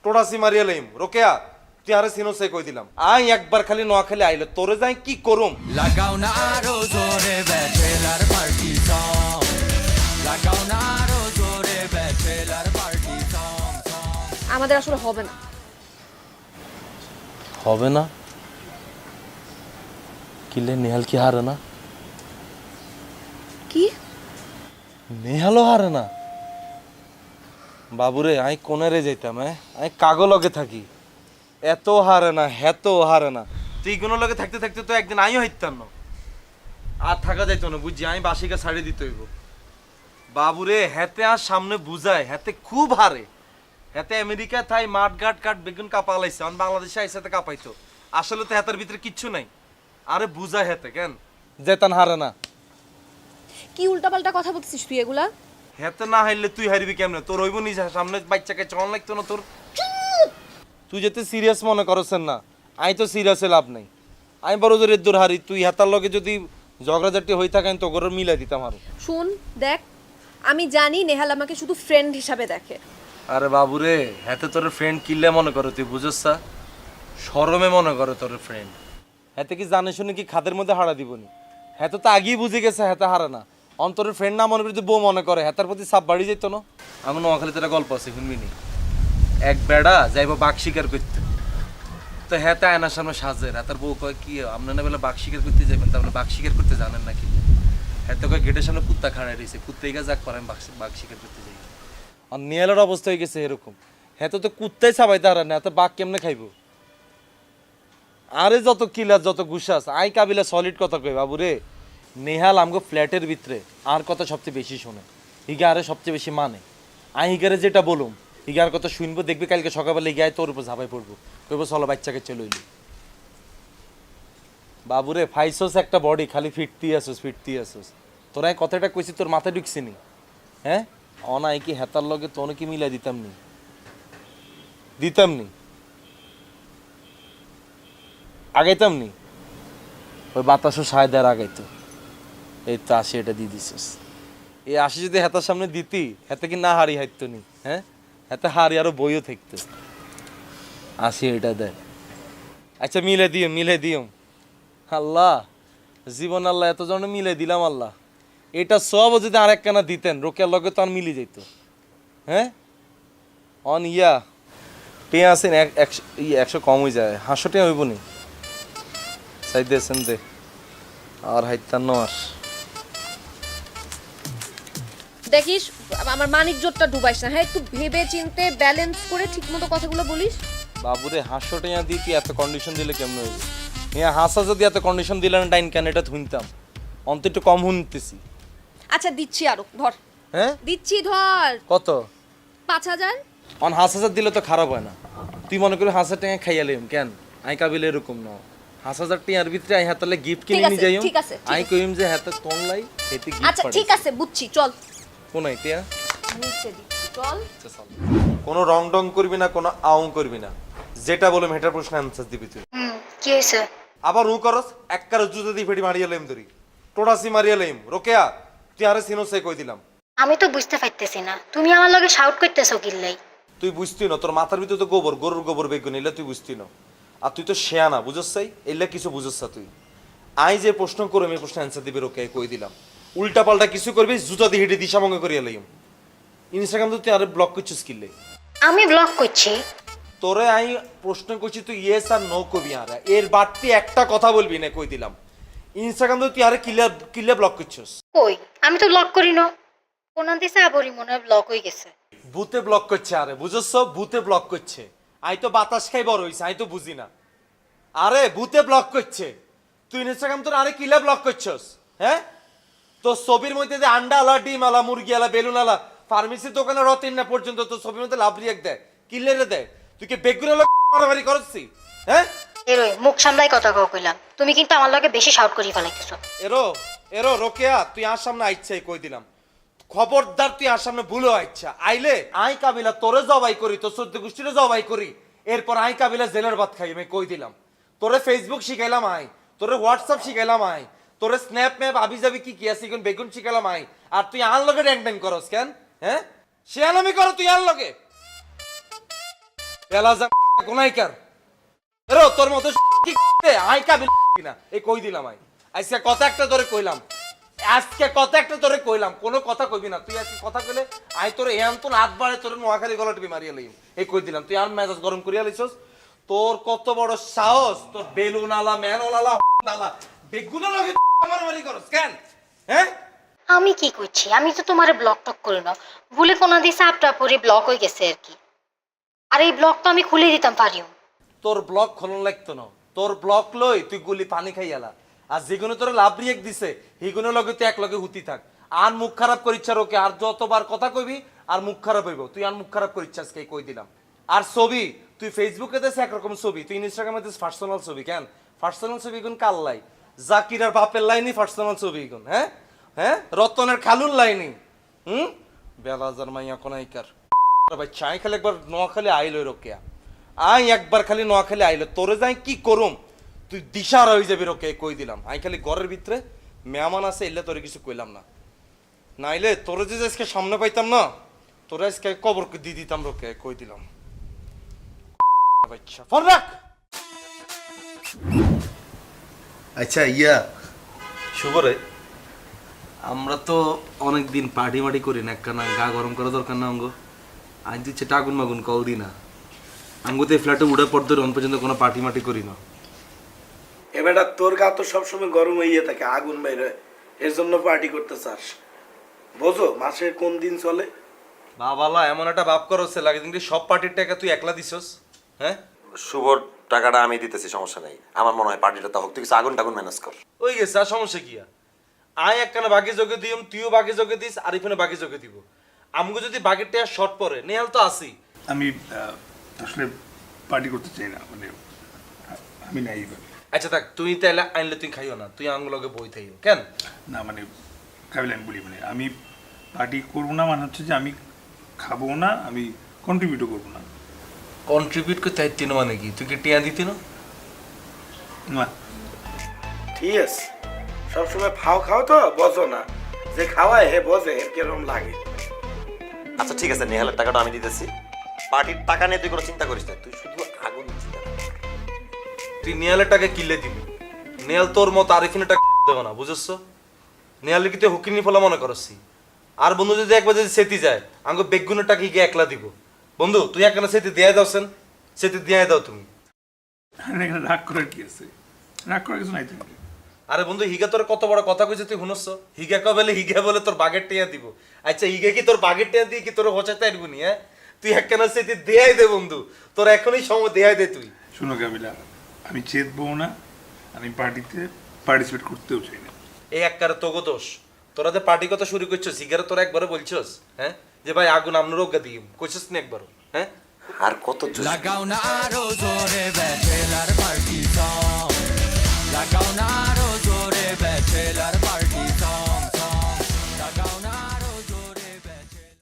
টোটাসি মারিয়া লইম রোকেয়া তুই আরে সিনোসে কই দিলাম আই একবার খালি নোয়াখালী আইলে তোরে যাই কি করুম লাগাও না আরো জোরে ব্যাচেলার পার্টি সং লাগাও না আরো জোরে ব্যাচেলার পার্টি সং আমাদের আসলে হবে না। হবে না কিলে নেহাল কি হারে না কি নেহালও হারে না বাবুরে আই কোনারে যাইতাম আই কাগো লগে থাকি এত হারে না হেত হারে না তুই কোনো লগে থাকতে থাকতে তো একদিন আইও হইতাম না আর থাকা যাইতো না বুঝছি আমি বাসিকা ছাড়ি দিতে হইব বাবুরে হেতে আর সামনে বুঝায় হেতে খুব হারে হেতে আমেরিকা থাই মাঠ ঘাট কাট বেগুন কাপা লাইছে আমি বাংলাদেশে আইসাতে কাপাইতো আসলে তো হেতার ভিতরে কিচ্ছু নাই আরে বুঝায় হেতে কেন যেতান হারে না কি উল্টাপাল্টা কথা বলছিস তুই এগুলা? হেতে না হাইলে তুই হারবি কেমনে তোর হইব নিজে সামনে বাচ্চাকে চল লাগতো না তোর তুই যেতে সিরিয়াস মনে করছেন না আই তো সিরিয়াসে লাভ নাই আমি বড় জোরে দূর হারি তুই হেতার লগে যদি ঝগড়াঝাটি হই থাকেন তো গরর মিলাই দিতাম আরো শুন দেখ, আমি জানি নেহাল আমাকে শুধু ফ্রেন্ড হিসাবে দেখে। আরে বাবুরে হেতে তোর ফ্রেন্ড কিল্লে মনে করো তুই বুঝছ শরমে মনে করো তোর ফ্রেন্ড হেতে কি জানে শুনে কি খাদের মধ্যে হারা দিবনি হেতে তো আগেই বুঝে গেছে হেতে হারা না অন্তরের ফ্রেন্ড না মনে করে যদি বউ মনে করে হেতার প্রতি সাপ বাড়ি যেত না আমি নোয়াখালীতে একটা গল্প আছে শুনবি নি এক বেড়া যাইব বাঘ শিকার করতে তো হেতে আয়নার সামনে সাজের হেতার বউ কয় কি আপনারা বেলা বাঘ শিকার করতে যাবেন তা আপনি বাঘ শিকার করতে জানেন নাকি হেতে কয় গেটের সামনে কুত্তা খাড়াই রয়েছে কুত্তা এগা যাক পরে আমি বাঘ শিকার করতে যাই আর নিয়ালের অবস্থা হয়ে গেছে এরকম হেতে তো কুত্তাই চাবাইতে হারা না এত বাঘ কেমনে খাইব আরে যত কিলার যত গুসাস আই কাবিলা সলিড কথা কই বাবুরে নেহাল আমগো ফ্ল্যাটের ভিতরে আর কথা সবচেয়ে বেশি শোনে হিগা আরে সবচেয়ে বেশি মানে আই হিগারে যেটা বলুম হিগার কথা শুনবো দেখবি কালকে সকালবেলা গিয়ে তোর উপর ঝাঁপাই পড়বো কইবো চলো বাচ্চাকে চলে এলি বাবুরে ফাইসোস একটা বডি খালি ফিটতি আসোস তোরা এই কথাটা কইছি তোর মাথায় ঢুকছি নি হ্যাঁ অনাই কি হেতার লগে তোনে কি মিলাই দিতাম নি আগাইতাম নি ওই বাতাসও সায়দার আগাইতো এই তো আসি এটা দিয়ে দিছিস এই আসি যদি হেতার সামনে দিতি হেতে কি না হারি হাইতো নি হ্যাঁ হেতে হারি আরো বইও থাকতো আসি এটা দেয় আচ্ছা মিলে দিও আল্লাহ জীবন আল্লাহ এত জন মিলে দিলাম আল্লাহ এটা সব যদি আর একখানা দিতেন রোকের লগে তো আর মিলে যেত হ্যাঁ অন ইয়া টেঁ আছেন 100 কম হয়ে যায় 500 টেঁ হইব নি চাই দিয়েছেন দে আর হাইতান আর দেখিস আমার মানিক জোরটা ডুবাইস না, হ্যাঁ একটু ভেবে চিন্তে ব্যালেন্স করে ঠিকমতো কথাগুলো বলিস। বাবুরে 500 টাকা দিয়ে তুই এত কন্ডিশন দিলে কেমন হইবে হ্যাঁ হাসা যদি এত কন্ডিশন দিলে না ডাইন কেন এটা শুনতাম অন্ত একটু কম শুনতেছি আচ্ছা দিচ্ছি আরো ধর, হ্যাঁ দিচ্ছি ধর কত 5000। অন 5000 দিলে তো খারাপ হয় না তুই মনে করি 1000 টাকা খাইয়া লইম কেন আই কাবিল এরকম না 5000 টাকার ভিতরে আই হাতালে গিফট কিনে নিয়ে যাইম ঠিক আছে আই কইম যে হাতে তোন লাই এতে গিফট আচ্ছা ঠিক আছে বুঝছি, চল কোন আইতিয়া নিচে দিচ্ছি চল। কোনো রং ডং করবি না কোনো আউং করবি না যেটা বললাম হেটার প্রশ্ন আনসার দিবি তুই কি হয়েছে? আবার উ করস এক কার জুতো দিয়ে ফেটি মারিয়া লইম ধরি টোটাসি মারিয়া লইম রোকেয়া তুই আরে সিনোসে কই দিলাম আমি তো বুঝতে পারতেছি না তুমি আমার লগে শাউট করতেছো কিল্লাই। তুই বুঝতি না তোর মাথার ভিতরে তো গোবর গরুর গোবর বেগুন এলে তুই বুঝতি না আর তুই তো শেয়ানা বুঝছাই এলে কিছু বুঝছ তুই আই যে প্রশ্ন করো আমি প্রশ্ন অ্যান্সার দিবি রোকে কই দিলাম উল্টা পাল্টা কিছু করবি জুতা দিয়ে হেঁটে দিশামঙ্গ করিয়া লইম ইনস্টাগ্রাম তো তুই আরে ব্লক করছিস কিনলে আমি ব্লক করছি? তোরে আই প্রশ্ন করছি তুই ইয়েস আর নো কবি আর এর বাড়তি একটা কথা বলবি না কই দিলাম ইনস্টাগ্রাম তো তুই আরে কিলে ব্লক করছিস কই আমি তো ব্লক করি না, কোন দিছে আবরি মনে হয় ব্লক হয়ে গেছে। ভূতে ব্লক করছে আরে বুঝছ ভূতে ব্লক করছে আই তো বাতাস খাই বড় হইছে আই তো বুঝি না আরে ভূতে ব্লক করছে তুই ইনস্টাগ্রাম তোর আরে কিলে ব্লক করছস হ্যাঁ তো ছবির মধ্যে যে আন্ডা আলা ডিম আলা মুরগি আলা বেলুন আলা ফার্মেসির দোকানে রতিন না পর্যন্ত তো ছবির মধ্যে লাভ রিয়েক্ট দেয় কিলে রে দেয় তুই কি বেগুন মারামারি করছিস হ্যাঁ এরই মুখ সামলাই কথা কইলাম, তুমি কিন্তু আমার লগে বেশি শাউট করি ফেলাইতেছো। এরো রোকেয়া তুই আর সামনে আইছাই কই দিলাম খবরদার তুই আর সামনে ভুলো আইছা আইলে আই কাবিলা তোরে জবাই করি তোর চোদ্দ গোষ্ঠীরে জবাই করি এরপর আই কাবিলা জেলের ভাত খাই আমি কই দিলাম তোরে ফেসবুক শিখাইলাম আই তোরে হোয়াটসঅ্যাপ শিখাইলাম আই তোরে স্ন্যাপ ম্যাপ আবি যাবি কি আছে কোন বেগুন শিখাইলাম আই আর তুই আন লগে ড্যাং ড্যাং করস কেন হ্যাঁ সে আনামি করো তুই আন লগে এলাজা কোনাইকার এরো তোর মতো কি আই কাবিল কিনা এই কই দিলাম আই আজকে কথা একটা ধরে কইলাম কোনো কথা কইবি না তুই আজকে কথা কইলে আই তোর এমন তো হাত বাড়ে তোর নোয়াখালী গলা টিপি মারিয়া লইম এই কই দিলাম তুই আর মেজাজ গরম করিয়া লইছস তোর কত বড় সাহস তোর বেলুন আলা মেনল আলা আলা বেগুনা লাগে আমার বাড়ি করস কেন হ্যাঁ আমি কি করছি? আমি তো তোমারে ব্লক টক করি না, ভুলে কোনো দিছে আপটা পরে ব্লক হয়ে গেছে আর কি। আর এই ব্লক তো আমি খুলে দিতাম পারিও। তোর ব্লক খোলন লাগতো না তোর ব্লক লই তুই গুলি পানি খাইয়ালা আর যেগুলো তোর লাভ রিয়েক্ট দিছে সেগুলো লগে তুই এক লগে হুতি থাক আর মুখ খারাপ করিচ্ছা ওকে আর যতবার কথা কইবি আর মুখ খারাপ হইব তুই আর মুখ খারাপ করিচ্ছাস কে কই দিলাম আর ছবি তুই ফেসবুকে দেশ একরকম ছবি তুই ইনস্টাগ্রামে দেশ পার্সোনাল ছবি কেন পার্সোনাল ছবি কোন কাল লাই জাকির আর বাপের লাইনই পার্সোনাল ছবি কোন হ্যাঁ হ্যাঁ রতনের খালুর লাইনই বেলাজার মাইয়া কোনাইকার ভাই চাই খালি একবার নোয়াখালী আইলো রোকেয়া আই একবার খালি নোয়াখালী আইলো তোরে যাই কি করুম তুই দিশার হয়ে যাবি রোকে কই দিলাম আই খালি ঘরের ভিতরে মেহমান আছে এলে তোরে কিছু কইলাম না নাইলে তোরে যে আজকে সামনে পাইতাম না তোরে আজকে কবর দিয়ে দিতাম রোকে কই দিলাম আচ্ছা ফোন রাখ আচ্ছা ইয়া শুভরে আমরা তো অনেক দিন পার্টি মাটি করি না একখানা গা গরম করা দরকার না অঙ্গ আজ দিচ্ছে টাগুন মাগুন কল দি না আঙ্গুতে ফ্ল্যাটে উড়ে পড়তে অন পর্যন্ত কোনো পার্টি মাটি করি না এবারটা তোর গা তো সবসময় গরম হইয়া থাকে আগুন বাইরে এর জন্য পার্টি করতে চাস বোঝো মাসের কোন দিন চলে বাবালা এমন একটা ভাব করছে লাগে কিন্তু সব পার্টির টাকা তুই একলা দিছস হ্যাঁ শুভর টাকাটা আমি দিতেছি সমস্যা নেই আমার মনে হয় পার্টিটা তা হোক তুই কিছু আগুন টাগুন ম্যানেজ কর ওই গেছে আর সমস্যা কি আয় একখানা বাকি যোগে দিম তুইও বাকি যোগে দিস আর এখানে বাকি যোগে দিব আমগো যদি বাকির টাকা শর্ট পড়ে নেহাল তো আসি আমি আসলে পার্টি করতে চাই না মানে আমি নাই আচ্ছা থাক তুই তাইলে আনলে তুই খাইও না তুই আঙ্গুলকে বই থাইও কেন না মানে কাবিল আমি বলি মানে আমি পার্টি করবো না মানে হচ্ছে যে আমি খাবো না আমি কন্ট্রিবিউটও করবো না কন্ট্রিবিউট করতে চাইতি না মানে কি তুই কি টিয়া দিতি না না ঠিক আছে সবসময় ফাও খাও তো বোঝো না যে খাওয়ায় হে বোঝে এর কিরকম লাগে আচ্ছা ঠিক আছে নেহালের টাকাটা আমি দিতেছি পার্টির টাকা নিয়ে তুই কোনো চিন্তা করিস না তুই শুধু আগুন চিন্তা কর। তুই নেয়ালের টাকা কিনলে দিবি নেয়াল তোর মতো আরিফিনের টাকা দেবো না বুঝছো নেয়ালের কি তুই হুকিনি ফলা মনে করছি আর বন্ধু যদি একবার যদি সেতি যায় আমাকে বেগুনের টাকা গিয়ে একলা দিব বন্ধু তুই একখানা সেতি দিয়ে দাওছেন সেতি দিয়ে দাও তুমি এখানে রাগ করার কি আছে রাগ করার কিছু নাই তো আরে বন্ধু হিগা তোর কত বড় কথা কইছে তুই শুনছ হিগা কবেলে হিগা বলে তোর বাগের টিয়া দিব আচ্ছা হিগা কি তোর বাগের টিয়া দিয়ে কি তোর হোচাইতে আইবনি হ্যাঁ তুই একখানা সেতি দেয়াই দে বন্ধু তোর এখনই সময় দেয়াই দে তুই শোনো কাবিলা আমি চেতবো না আমি পার্টিতে পার্টিসিপেট করতেও চাই না এই একবারে তোগো দোষ তোরা যে পার্টি কথা শুরু করছিস সিগারে তোরা একবারে বলছস হ্যাঁ যে ভাই আগুন আমনের অজ্ঞা দিই কইছিস না একবার হ্যাঁ আর কত জোশ। লাগাও না আরো জোরে ব্যাচেলার পার্টি সং